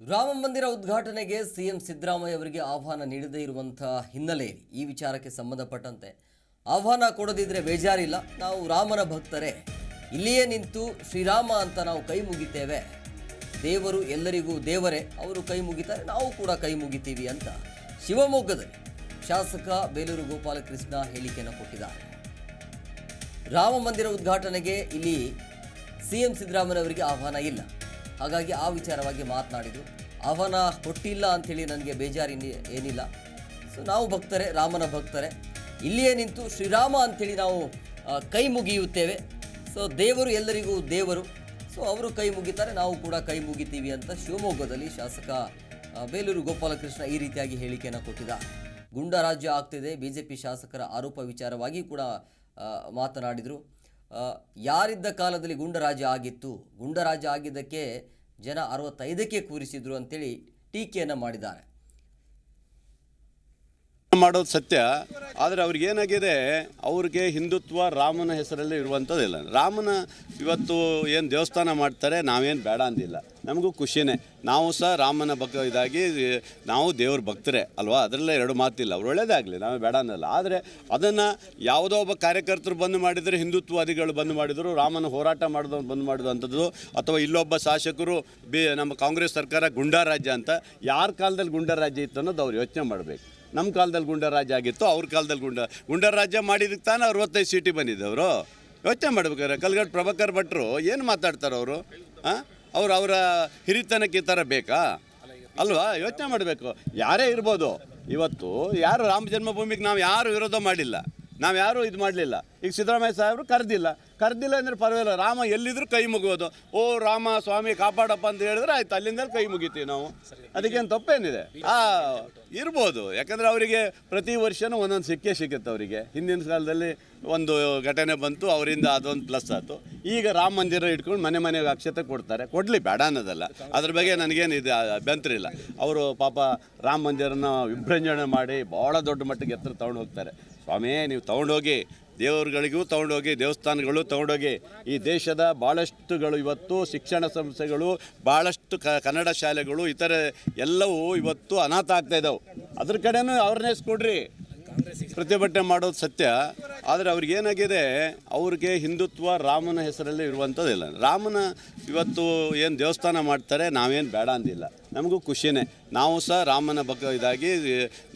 ರಾಮ ಮಂದಿರ ಉದ್ಘಾಟನೆಗೆ ಸಿಎಂ ಸಿದ್ದರಾಮಯ್ಯ ಅವರಿಗೆ ಆಹ್ವಾನ ನೀಡದೇ ಇರುವಂತಹ ಹಿನ್ನೆಲೆಯಲ್ಲಿ ಈ ವಿಚಾರಕ್ಕೆ ಸಂಬಂಧಪಟ್ಟಂತೆ ಆಹ್ವಾನ ಕೊಡದಿದ್ರೆ ಬೇಜಾರಿಲ್ಲ, ನಾವು ರಾಮನ ಭಕ್ತರೇ, ಇಲ್ಲಿಯೇ ನಿಂತು ಶ್ರೀರಾಮ ಅಂತ ನಾವು ಕೈ ಮುಗಿತೇವೆ, ದೇವರು ಎಲ್ಲರಿಗೂ ದೇವರೇ, ಅವರು ಕೈ ಮುಗಿತಾರೆ, ನಾವು ಕೂಡ ಕೈ ಮುಗಿತೀವಿ ಅಂತ ಶಿವಮೊಗ್ಗದಲ್ಲಿ ಶಾಸಕ ಬೇಲೂರು ಗೋಪಾಲಕೃಷ್ಣ ಹೇಳಿಕೆಯನ್ನು ಕೊಟ್ಟಿದ್ದಾರೆ. ರಾಮ ಮಂದಿರ ಉದ್ಘಾಟನೆಗೆ ಇಲ್ಲಿ ಸಿಎಂ ಸಿದ್ದರಾಮಯ್ಯ ಅವರಿಗೆ ಆಹ್ವಾನ ಇಲ್ಲ, ಹಾಗಾಗಿ ಆ ವಿಚಾರವಾಗಿ ಮಾತನಾಡಿದರು. ಆಹ್ವಾನ ಕೊಟ್ಟಿಲ್ಲ ಅಂಥೇಳಿ ನನಗೆ ಬೇಜಾರು ಏನಿಲ್ಲ, ಸೊ ನಾವು ಭಕ್ತರೇ, ರಾಮನ ಭಕ್ತರೇ, ಇಲ್ಲಿಯೇ ನಿಂತು ಶ್ರೀರಾಮ ಅಂಥೇಳಿ ನಾವು ಕೈ ಮುಗಿಯುತ್ತೇವೆ, ಸೊ ದೇವರು ಎಲ್ಲರಿಗೂ ದೇವರು, ಸೊ ಅವರು ಕೈ ಮುಗಿತಾರೆ, ನಾವು ಕೂಡ ಕೈ ಮುಗಿತೀವಿ ಅಂತ ಶಿವಮೊಗ್ಗದಲ್ಲಿ ಶಾಸಕ ಬೇಲೂರು ಗೋಪಾಲಕೃಷ್ಣ ಈ ರೀತಿಯಾಗಿ ಹೇಳಿಕೆಯನ್ನು ಕೊಟ್ಟಿದ್ದಾರೆ. ಗುಂಡಾ ರಾಜ್ಯ ಆಗ್ತಿದೆ, BJP ಶಾಸಕರ ಆರೋಪ ವಿಚಾರವಾಗಿ ಕೂಡ ಮಾತನಾಡಿದರು. ಯಾರಿದ್ದ ಕಾಲದಲ್ಲಿ ಗುಂಡರಾಜ್ಯ ಆಗಿತ್ತು, ಗುಂಡರಾಜ್ಯ ಆಗಿದ್ದಕ್ಕೆ ಜನ 65ಕ್ಕೆ ಕೂರಿಸಿದ್ರು ಅಂತೇಳಿ ಟೀಕೆಯನ್ನು ಮಾಡಿದ್ದಾರೆ. ಮಾಡೋದು ಸತ್ಯ, ಆದರೆ ಅವ್ರಿಗೇನಾಗಿದೆ, ಅವ್ರಿಗೆ ಹಿಂದುತ್ವ ರಾಮನ ಹೆಸರಲ್ಲಿ ಇರುವಂಥದ್ದಿಲ್ಲ. ರಾಮನ ಇವತ್ತು ಏನು ದೇವಸ್ಥಾನ ಮಾಡ್ತಾರೆ, ನಾವೇನು ಬೇಡ ಅಂದಿಲ್ಲ, ನಮಗೂ ಖುಷಿನೇ, ನಾವು ಸಹ ರಾಮನ ಇದಾಗಿ ನಾವು ದೇವ್ರ ಭಕ್ತರೇ ಅಲ್ವಾ, ಅದರಲ್ಲೇ ಎರಡು ಮಾತಿಲ್ಲ, ಅವ್ರು ಒಳ್ಳೇದಾಗಲಿ, ನಾವೇ ಬೇಡ ಅನ್ನಲ್ಲ. ಆದರೆ ಅದನ್ನು ಯಾವುದೋ ಒಬ್ಬ ಕಾರ್ಯಕರ್ತರು ಬಂದು ಮಾಡಿದರೆ, ಹಿಂದುತ್ವವಾದಿಗಳು ಬಂದು ಮಾಡಿದರು, ರಾಮನ ಹೋರಾಟ ಮಾಡಿದವ್ರು ಬಂದು ಮಾಡಿದಂಥದ್ದು, ಅಥವಾ ಇಲ್ಲೊಬ್ಬ ಶಾಸಕರು ನಮ್ಮ ಕಾಂಗ್ರೆಸ್ ಸರ್ಕಾರ ಗುಂಡಾ ರಾಜ್ಯ ಅಂತ, ಯಾರ ಕಾಲದಲ್ಲಿ ಗುಂಡಾ ರಾಜ್ಯ ಇತ್ತು ಅನ್ನೋದು ಅವ್ರು ಯೋಚನೆ ಮಾಡಬೇಕು. ನಮ್ಮ ಕಾಲದಲ್ಲಿ ಗುಂಡಾ ರಾಜ್ಯ ಆಗಿತ್ತು, ಅವ್ರ ಕಾಲದಲ್ಲಿ ಗುಂಡಾ ರಾಜ್ಯ ಮಾಡಿದಕ್ಕೆ ತಾನೇ 65 ಸೀಟಿ ಬಂದಿದ್ದವರು. ಯೋಚನೆ ಮಾಡ್ಬೇಕಾದ್ರೆ ಕಲ್ಗಟ್ಟು ಪ್ರಭಾಕರ್ ಭಟ್ರು ಏನು ಮಾತಾಡ್ತಾರೆ ಅವರು? ಅವರ ಹಿರಿತನಕ್ಕೆ ಈ ಥರ ಬೇಕಾ ಅಲ್ವಾ? ಯೋಚನೆ ಮಾಡಬೇಕು. ಯಾರೇ ಇರ್ಬೋದು, ಇವತ್ತು ಯಾರು ರಾಮ ಜನ್ಮಭೂಮಿಗೆ ನಾವು ಯಾರು ವಿರೋಧ ಮಾಡಿಲ್ಲ, ನಾವು ಯಾರೂ ಇದು ಮಾಡಲಿಲ್ಲ. ಈಗ ಸಿದ್ದರಾಮಯ್ಯ ಸಾಹೇಬರು ಕರೆದಿಲ್ಲ ಅಂದರೆ ಪರವಾಗಿಲ್ಲ, ರಾಮ ಎಲ್ಲಿದ್ರೂ ಕೈ ಮುಗಿಯೋದು. ಓ ರಾಮ ಸ್ವಾಮಿ ಕಾಪಾಡಪ್ಪ ಅಂತ ಹೇಳಿದ್ರೆ ಆಯ್ತು, ಅಲ್ಲಿಂದ ಕೈ ಮುಗಿತೀವಿ ನಾವು, ಅದಕ್ಕೇನು ತಪ್ಪೇನಿದೆ? ಇರ್ಬೋದು, ಯಾಕಂದರೆ ಅವರಿಗೆ ಪ್ರತಿ ವರ್ಷವೂ ಒಂದೊಂದು ಸಿಕ್ಕುತ್ತೆ. ಅವರಿಗೆ ಹಿಂದಿನ ಕಾಲದಲ್ಲಿ ಒಂದು ಘಟನೆ ಬಂತು, ಅವರಿಂದ ಅದೊಂದು ಪ್ಲಸ್ ಆಯಿತು. ಈಗ ರಾಮ ಮಂದಿರ ಇಟ್ಕೊಂಡು ಮನೆಗೆ ಅಕ್ಷತೆ ಕೊಡ್ತಾರೆ, ಕೊಡಲಿ, ಬೇಡ ಅನ್ನೋದಲ್ಲ, ಅದ್ರ ಬಗ್ಗೆ ನನಗೇನು ಇದು ಅಭ್ಯಂತರ ಇಲ್ಲ. ಅವರು ಪಾಪ ರಾಮ ಮಂದಿರನ ವಿಭೃಂಜನೆ ಮಾಡಿ ಭಾಳ ದೊಡ್ಡ ಮಟ್ಟಿಗೆ ಎತ್ತರ ತೊಗೊಂಡು ಹೋಗ್ತಾರೆ. ಸ್ವಾಮಿ ನೀವು ತೊಗೊಂಡೋಗಿ, ದೇವರುಗಳಿಗೂ ತೊಗೊಂಡೋಗಿ, ದೇವಸ್ಥಾನಗಳು ತೊಗೊಂಡೋಗಿ. ಈ ದೇಶದ ಭಾಳಷ್ಟುಗಳು ಇವತ್ತು ಶಿಕ್ಷಣ ಸಂಸ್ಥೆಗಳು, ಭಾಳಷ್ಟು ಕನ್ನಡ ಶಾಲೆಗಳು, ಇತರೆ ಎಲ್ಲವೂ ಇವತ್ತು ಅನಾಥ ಆಗ್ತಾಯಿದ್ದಾವೆ. ಅದ್ರ ಕಡೆನೂ ಅವ್ರನ್ನೇ ಕೊಡ್ರಿ. ಪ್ರತಿಭಟನೆ ಮಾಡೋದು ಸತ್ಯ, ಆದರೆ ಅವ್ರಿಗೇನಾಗಿದೆ, ಅವ್ರಿಗೆ ಹಿಂದುತ್ವ ರಾಮನ ಹೆಸರಲ್ಲಿ ಇರುವಂಥದ್ದಿಲ್ಲ. ರಾಮನ ಇವತ್ತು ಏನು ದೇವಸ್ಥಾನ ಮಾಡ್ತಾರೆ, ನಾವೇನು ಬೇಡ ಅಂದಿಲ್ಲ, ನಮಗೂ ಖುಷಿನೇ, ನಾವು ಸಹ ರಾಮನ ಇದಾಗಿ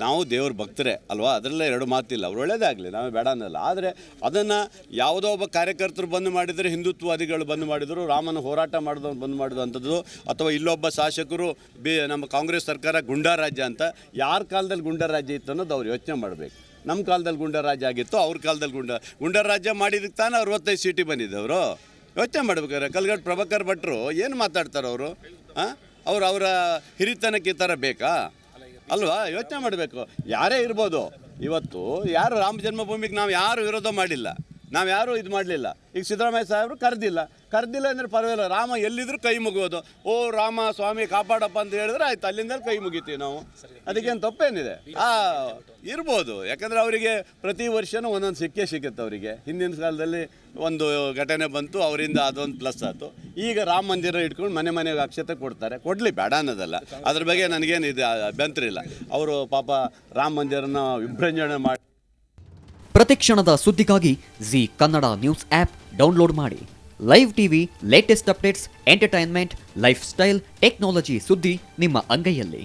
ನಾವು ದೇವ್ರ ಭಕ್ತರೇ ಅಲ್ವಾ, ಅದರಲ್ಲೇ ಎರಡು ಮಾತಿಲ್ಲ, ಅವ್ರು ಒಳ್ಳೇದಾಗಲಿ, ನಾವೇ ಬೇಡ ಅನ್ನಲ್ಲ. ಆದರೆ ಅದನ್ನು ಯಾವುದೋ ಒಬ್ಬ ಕಾರ್ಯಕರ್ತರು ಬಂದು ಮಾಡಿದರೆ, ಹಿಂದುತ್ವವಾದಿಗಳು ಬಂದು ಮಾಡಿದರು, ರಾಮನ ಹೋರಾಟ ಮಾಡಿದವ್ರು ಬಂದು ಮಾಡಿದಂಥದ್ದು, ಅಥವಾ ಇಲ್ಲೊಬ್ಬ ಶಾಸಕರು ನಮ್ಮ ಕಾಂಗ್ರೆಸ್ ಸರ್ಕಾರ ಗುಂಡಾ ರಾಜ್ಯ ಅಂತ, ಯಾರ ಕಾಲದಲ್ಲಿ ಗುಂಡಾ ರಾಜ್ಯ ಇತ್ತು ಅನ್ನೋದು ಅವ್ರು ಯೋಚನೆ ಮಾಡಬೇಕು. ನಮ್ಮ ಕಾಲದಲ್ಲಿ ಗುಂಡಾ ರಾಜ್ಯ ಆಗಿತ್ತು, ಅವ್ರ ಕಾಲದಲ್ಲಿ ಗುಂಡಾ ರಾಜ್ಯ ಮಾಡಿದಕ್ಕೆ ತಾನೇ 65 ಸೀಟಿ ಬಂದಿದ್ದವರು. ಯೋಚನೆ ಮಾಡ್ಬೇಕಾದ್ರೆ ಕಲ್ಗಟ್ಟು ಪ್ರಭಾಕರ್ ಭಟ್ರು ಏನು ಮಾತಾಡ್ತಾರೆ ಅವರು? ಅವರ ಹಿರಿತನಕ್ಕೆ ಈ ಥರ ಬೇಕಾ ಅಲ್ವಾ? ಯೋಚನೆ ಮಾಡಬೇಕು. ಯಾರೇ ಇರ್ಬೋದು, ಇವತ್ತು ಯಾರು ರಾಮ ಜನ್ಮಭೂಮಿಗೆ ನಾವು ಯಾರು ವಿರೋಧ ಮಾಡಿಲ್ಲ, ನಾವು ಯಾರೂ ಇದು ಮಾಡಲಿಲ್ಲ. ಈಗ ಸಿದ್ದರಾಮಯ್ಯ ಸಾಹೇಬರು ಕರೆದಿಲ್ಲ ಅಂದರೆ ಪರವಾಗಿಲ್ಲ, ರಾಮ ಎಲ್ಲಿದ್ರೂ ಕೈ ಮುಗಿಯೋದು. ಓ ರಾಮ ಸ್ವಾಮಿ ಕಾಪಾಡಪ್ಪ ಅಂತ ಹೇಳಿದ್ರೆ ಆಯ್ತು, ಅಲ್ಲಿಂದ ಕೈ ಮುಗಿತೀವಿ ನಾವು, ಅದಕ್ಕೇನು ತಪ್ಪೇನಿದೆ? ಇರ್ಬೋದು, ಯಾಕಂದರೆ ಅವರಿಗೆ ಪ್ರತಿ ವರ್ಷವೂ ಒಂದೊಂದು ಸಿಕ್ಕುತ್ತೆ. ಅವರಿಗೆ ಹಿಂದಿನ ಕಾಲದಲ್ಲಿ ಒಂದು ಘಟನೆ ಬಂತು, ಅವರಿಂದ ಅದೊಂದು ಪ್ಲಸ್ ಆಯಿತು. ಈಗ ರಾಮ ಮಂದಿರ ಇಟ್ಕೊಂಡು ಮನೆಗೆ ಅಕ್ಷತೆ ಕೊಡ್ತಾರೆ, ಕೊಡಲಿ, ಬೇಡ ಅನ್ನೋದಲ್ಲ, ಅದ್ರ ಬಗ್ಗೆ ನನಗೇನು ಇದು ಅಭ್ಯಂತರ ಇಲ್ಲ. ಅವರು ಪಾಪ ರಾಮ ಮಂದಿರನ ವಿಭೃಂಜನೆ ಮಾಡಿ. ಪ್ರತಿಕ್ಷಣದ ಸುದ್ದಿಗಾಗಿ Zee Kannada news app download ಮಾಡಿ. Live TV, latest updates, entertainment, lifestyle, technology ಸುದ್ದಿ ನಿಮ್ಮ ಅಂಗೈಯಲ್ಲಿ.